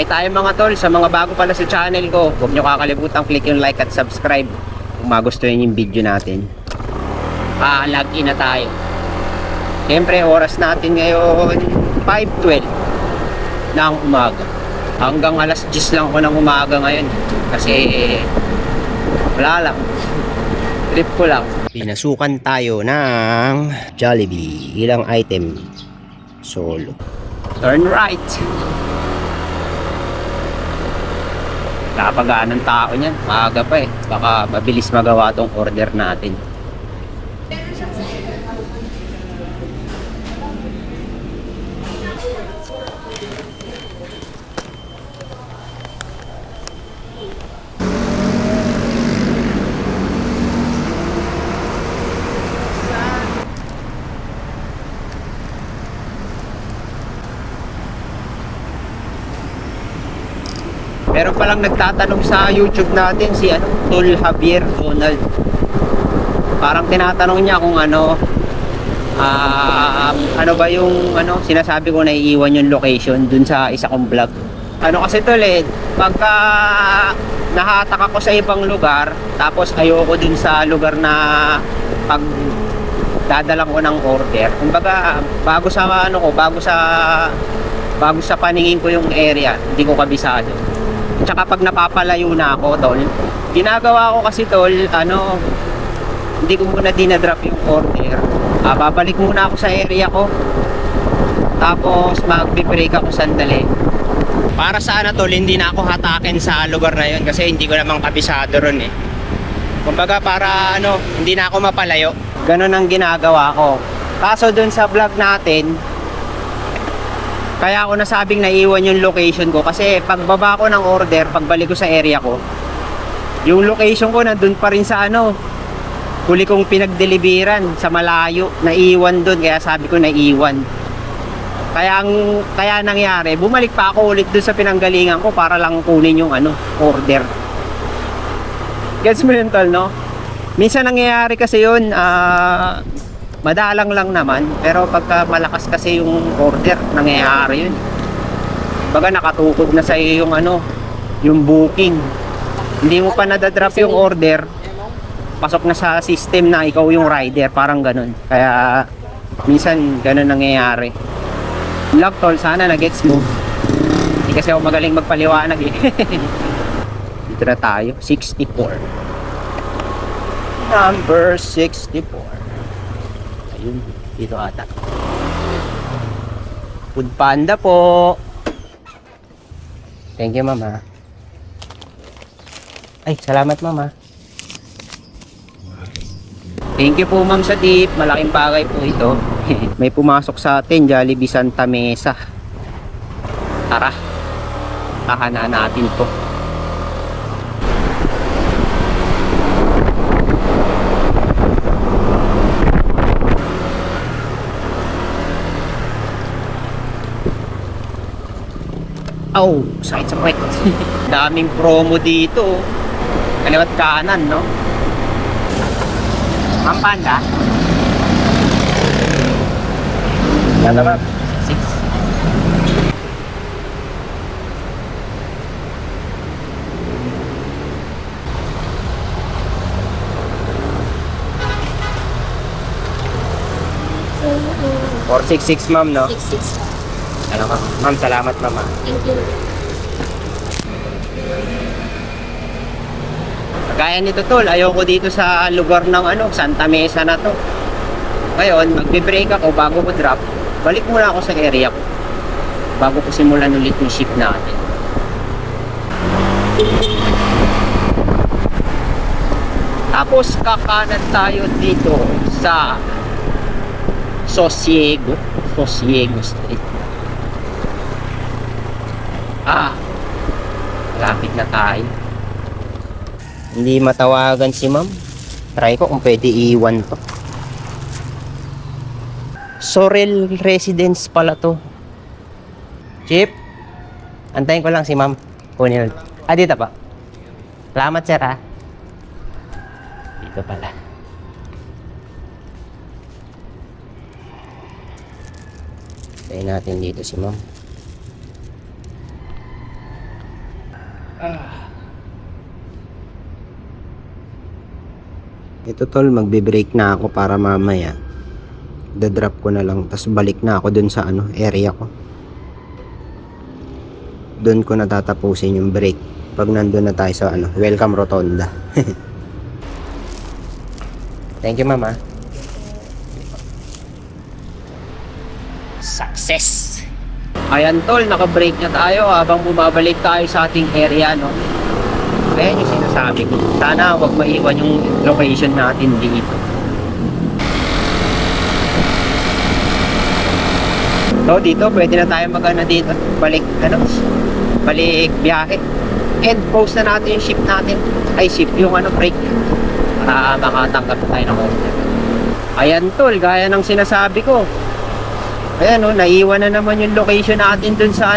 Ay tayo mga tol, sa mga bago pala sa channel ko, huwag nyo kakalimutan click yung like at subscribe kung magustuhan yung video natin. Log-in na tayo. Siyempre oras natin ngayon 5:12 ng umaga. Hanggang alas 10 lang ako ng umaga ngayon. Kasi wala lang. Trip ko lang. Pinasukan tayo ng Jollibee. Ilang item? Solo. Turn right. Kapagaan ng tao niyan. Maaga pa eh. Baka mabilis magawa tong order natin. Meron palang nagtatanong sa YouTube natin si Tol Javier Donald. Parang tinatanong niya kung ano ba yung sinasabi ko na iiwan yung location dun sa isa kong vlog. Kasi tol pagka nahatak ako sa ibang lugar tapos ayoko dun sa lugar na pag dadala ko ng order. Kumbaga bago sa paningin ko yung area, hindi ko kabisado. Tsaka pag napapalayo na ako tol, ginagawa ko kasi tol, hindi ko muna dinadrop yung order. Babalik muna ako sa area ko, tapos magbe-break ako sandali. Para sa tol, hindi na ako hatakin sa lugar na yun kasi hindi ko namang kabisado ron eh. Kumbaga para hindi na ako mapalayo. Ganun ang ginagawa ko. Kaso dun sa vlog natin, kaya ako nasabing naiwan yung location ko kasi pagbaba ko ng order, pagbalik ko sa area ko, yung location ko nandun pa rin sa huli kong pinagdeliveran sa malayo, naiwan dun, kaya sabi ko naiwan. Kaya nangyari, bumalik pa ako ulit dun sa pinanggalingan ko para lang kunin yung order. Gets mo yun tol, no? Minsan nangyayari kasi yun, madalang lang naman, pero pagka malakas kasi yung order, nangyayari yun. Baga nakatukod na sa iyo yung booking. Hindi mo pa nadadrop yung order, pasok na sa system na ikaw yung rider, parang ganun. Kaya minsan ganun nangyayari. Love tol, sana na-gets mo. Hindi kasi ako magaling magpaliwanag eh. Dito na tayo, 64. Number 64. Ayun, dito ata. Food Panda po. Thank you mama. Ay, salamat mama. Thank you po ma'am sa tip. Malaking bagay po ito. May pumasok sa atin, Jollibee Santa Mesa. Tara, kahanan natin to. Oh, sakit sa kwet. Daming promo dito. Kaliwat kanan, no? Ma'am Panda? Yan naman. 6. Or 6-6 ma'am, no? 6-6. Ma'am, salamat mama. Thank you. Kagaya nito tol, ayoko dito sa lugar ng Santa Mesa na to. Ngayon, magbe-break ako bago ko drop. Balik muna ako sa area ko bago ko simulan ulit yung shift natin. Tapos kakanan tayo dito sa Sosiego Street. Lapit na tayo. Hindi matawagan si ma'am. Try ko kung pwede iwan to. Sorel Residence pala to. Chip, antayin ko lang si ma'am. Kunin. Dito pa. Salamat sir ha. Dito pala. Tayo natin dito si ma'am. Ito tol, magbe-break na ako para mamaya da-drop ko na lang, tapos balik na ako dun sa area ko. Dun ko natatapusin yung break pag nandun na tayo sa welcome rotonda. Thank you mama. Success! Ayan tol, naka-break na tayo habang bumabalik tayo sa ating area, no? Ayan yung sinasabi ko. Sana wag maiwan yung location natin dito. So dito, pwede na tayo dito. Balik biyahe. And post na natin yung ship natin. Ay, ship yung break. Para makatanggap tayo ng order. Ayan tol, gaya ng sinasabi ko. Ayan naiwan na naman yung location natin dun sa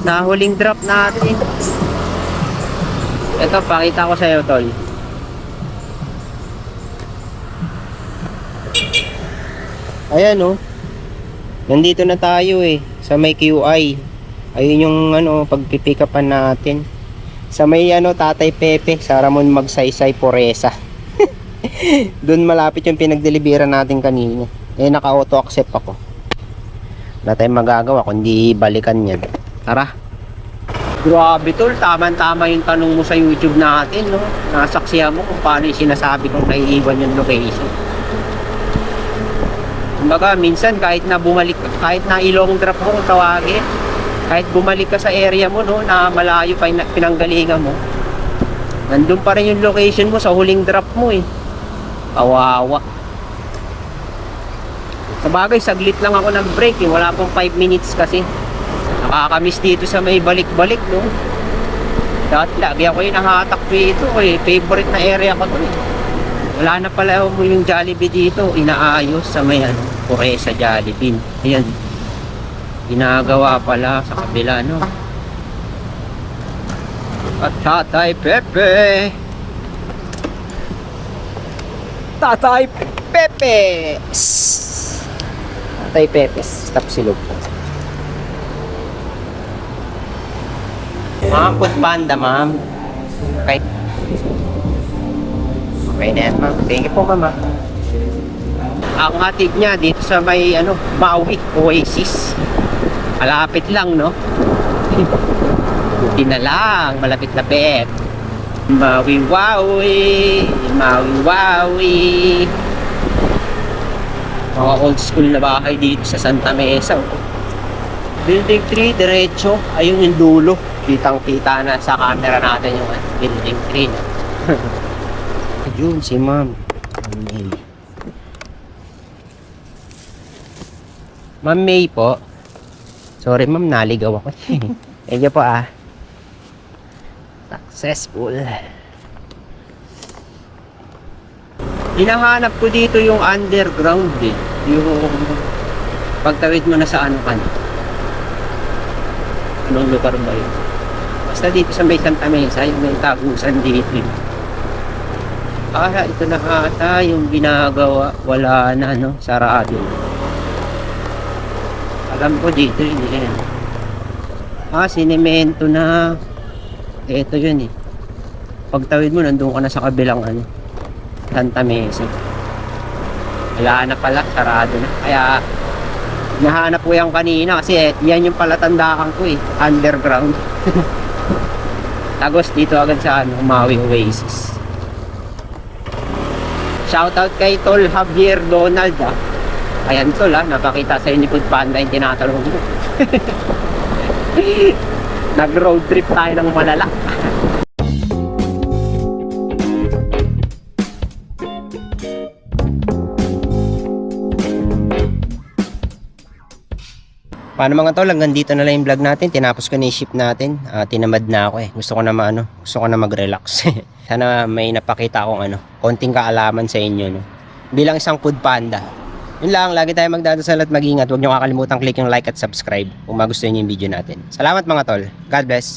sa huling drop natin. Ito, pakita ko sa'yo tol. Ayan nandito na tayo sa may QI. Ayun yung pagpipick upan natin. Sa may Tatay Pepe, sa Ramon Magsaysay Poresa. Doon malapit yung pinagdelibera natin kanina. Naka-auto accept ako. Wala tayong magagawa kundi balikan yan. Tara. Grabe tol, tama-tama yung tanong mo sa YouTube natin, no? Nasaksihan mo kung paano yung sinasabi kong naiiwan yung location. Kumbaga, minsan kahit na ilong drop mo kung tawagin, kahit bumalik ka sa area mo, no, na malayo pa yung pinanggalingan mo, nandun pa rin yung location mo sa huling drop mo Kawawa. Sabagay, saglit lang ako nag-break wala pong 5 minutes kasi. Nakakamiss dito sa may balik-balik, no? Dati lagi ako yung nahatak dito favorite na area ko to Wala na pala mo yung Jollibee dito. Inaayos sa may Poresa Jollibee. Ayan. Ginagawa pala sa kabila, no? At Tatay Pepe. Tatay Pepe. Tatay Pepe. Stop silog po. Ma'am, food panda, ma'am. Okay. Okay na yan, ma'am. Thank you po, ma'am. Ang hatid niya dito sa may Maui Oasis. Malapit lang, no? Buti na lang, malapit-lapit. Maui Waui, Maui Waui. Mga old school na bahay dito sa Santa Mesa. Building 3, diretso. Ayun yung dulo. Kitang-kita na sa camera natin yung building 3. Yun si ma'am. Ma'am May po. Sorry ma'am, naligaw ako. Thank you po Successful. Hinahanap ko dito yung underground yung pagtawid mo na sa anong lugar ba yun? Basta dito sa may Santa Mesa, yung may tagusan dito. Ito na ata yung ginagawa. Wala na, sarado. Alam ko dito yun sinemento na. Ito yun Pagtawid mo, nandun ka na sa kabilang Santa Mesa. Wala na pala, sarado na. Kaya nahanap ko yan kanina kasi yan yung palatandaan ko underground. Tagos dito agad sa Maui Oasis. Shoutout kay Tol Javier Donald Ayan tol napakita sa inyo ni Food Panda yung tinatanong mo. Nag road trip tayo ng malala. Paano mga tol, hanggang dito na lang yung vlog natin. Tinapos ko na yung ship natin. Tinamad na ako Gusto ko na gusto ko na mag-relax. Sana may napakita akong konting kaalaman sa inyo bilang isang Food Panda. Yun lang, lagi tayo magdadasal at mag-ingat. Huwag niyo kakalimutan click yung like at subscribe kung magustuhan niyo yung video natin. Salamat mga tol. God bless.